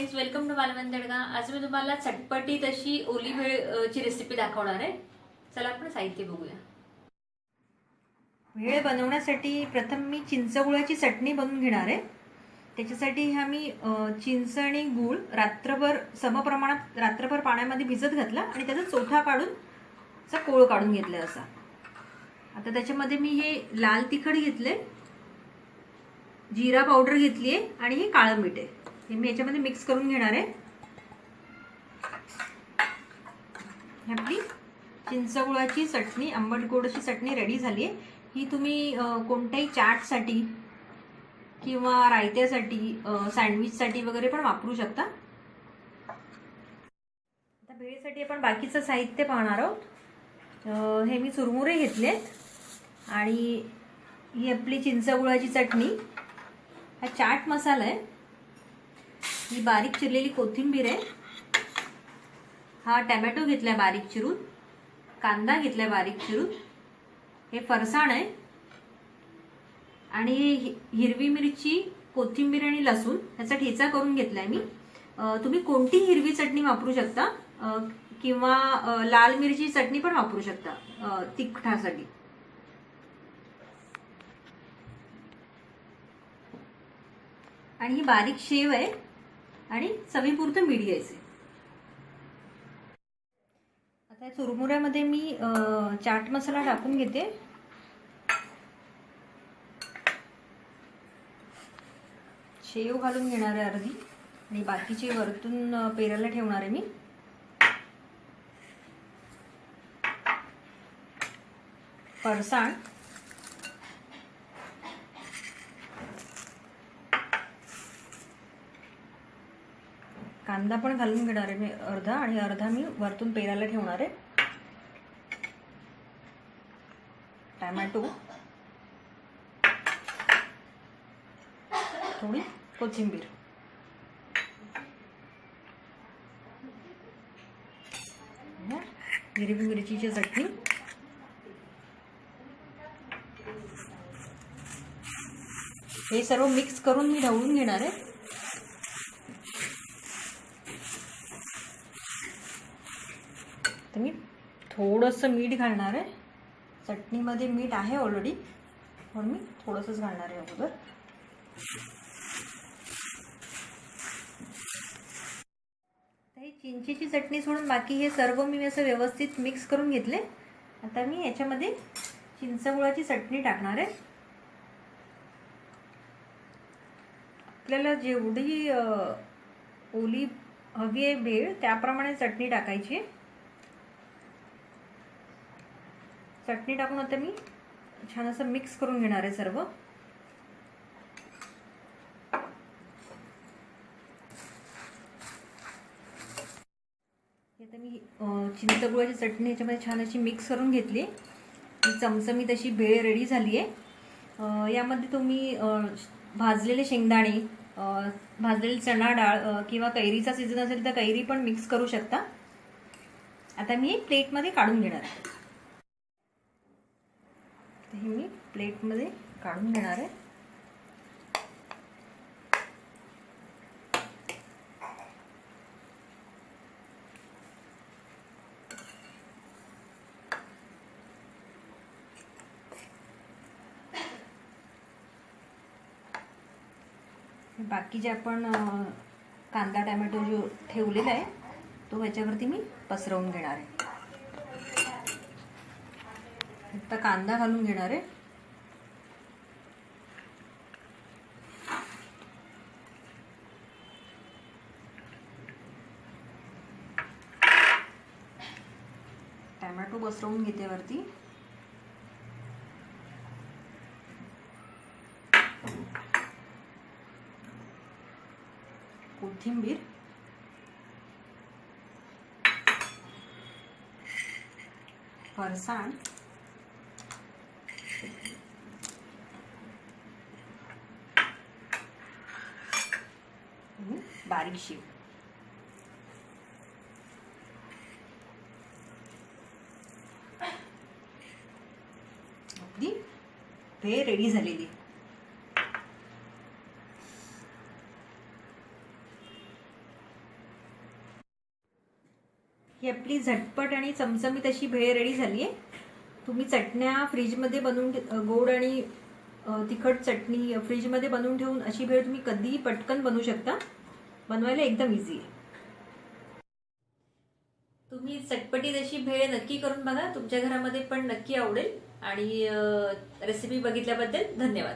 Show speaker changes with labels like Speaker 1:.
Speaker 1: Guys, welcome to Malvan दडगा। आज मी तुम्हाला चटपटीत अशी ओली भेळची रेसिपी दाखवणार आहे। चला आपण साहित्य बघूया। भेळ बनवण्यासाठी प्रथम मी चिंचगुळाची चटणी बनवून घेणार आहे। त्याच्यासाठी आम्ही चिंच आणि गूळ रात्रभर समप्रमाणात रात्रभर पाण्यामध्ये भिजत घातला आणि त्याचा चोथा काढून चा कोळ काढून घेतला असा। आता त्याच्यामध्ये मी हे लाल तिखट घेतले, जीरा पावडर घेतली आहे आणि हे काळं मीठ आहे। हे मी याच्यामध्ये मिक्स करून घेणार आहे। आपली चिंचगुळाची चटणी, आंबट गोड अशी चटणी रेडी झाली आहे। ही तुम्ही कोणत्याही चाटसाठी किंवा रायत्यासाठी, सँडविचसाठी वगैरे पण वापरू शकता। आता भेळीसाठी आपण बाकीचं साहित्य पाहणार आहोत। हे मी चुरमुरे घेतले आणि ही आपली चिंचगुळाची चटणी, हा चाट मसाला आहे, ही बारीक चिरलेली कोथिंबीर आहे, हा टोमॅटो घेतलाय बारीक चिरून, कांदा घेतलाय बारीक चिरून, हे फरसाण आहे आणि हिरवी मिरची, कोथिंबीर आणि लसूण याचा ठेचा करून घेतलाय मी। तुम्ही कोणती हिरवी चटणी वापरू शकता किंवा लाल मिरची चटणी पण वापरू शकता तिखटासाठी। आणि ही बारीक शेव आहे आणि चवीपुरतं मीठ घ्यायचे। आता चुरमुऱ्यामध्ये मी चाट मसाला टाकून घेते। शेव घालून घेणार आहे अर्धी आणि बाकीचे वरतून पेरायला ठेवणार आहे मी। फरसाण, कांदा पण घालून घेणार आहे मी अर्धा आणि अर्धा मी वरतून पेरायला ठेवणार आहे। टोमॅटो, थोडी कोथिंबीर, हिरवी मिरचीची चटणी, हे सर्व मिक्स करून मी ढवळून घेणार आहे। मी थोडंसं मीठ घालणार आहे। चटणीमध्ये मीठ आहे ऑलरेडी, म्हणून मी थोडंसंच घालणार आहे अगोदर। ही चिंचेची चटणी सोडून बाकी हे सर्व मी असं व्यवस्थित मिक्स करून घेतले। आता मी याच्यामध्ये चिंचगुळाची चटणी टाकणार आहे। आपल्याला जेवढी ओली हवी आहे भेळ त्याप्रमाणे चटणी टाकायची। चटणी टाकून आता मी छान असं मिक्स करून घेणार आहे सर्व। आता मी चिंचगुळाची चटणी याच्यामध्ये छान अशी मिक्स करून घेतली। ही चमचमीत अशी भेळ रेडी झाली आहे। यामध्ये तुम्ही भाजलेले शेंगदाणे, भाजलेली चणा डाळ किंवा कैरीचा सीझन असेल तर कैरी पण मिक्स करू शकता। आता मी एक प्लेटमध्ये काढून घेणार आहे। हे मी प्लेटमध्ये काढून घेणार आहे। बाकी जे आपण कांदा टोमॅटो जो ठेवलेला आहे तो ह्याच्यावरती मी पसरवून घेणार आहे। आता कांदा घालून घेणार आहे, टोमॅटो पसरवून घेते वरती, कोथिंबीर, फरसाण, बारीक शेव। आपली भेळ रेडी झालेली। ही आपली झटपट आणि चमचमीत अशी भेळ रेडी झाली आहे. तुम्ही चटण्या फ्रीजमध्ये बनवून गोड आणि तिखट चटणी फ्रीजमध्ये बनवून ठेवून अशी भेळ तुम्ही कधीही पटकन बनवू शकता. बनवायला एकदम इझी आहे. तुम्ही चटपटीत अशी भेळ नक्की करून बघा. तुमच्या घरामध्ये पण नक्की आवडेल. आणि रेसिपी बघितल्याबद्दल धन्यवाद.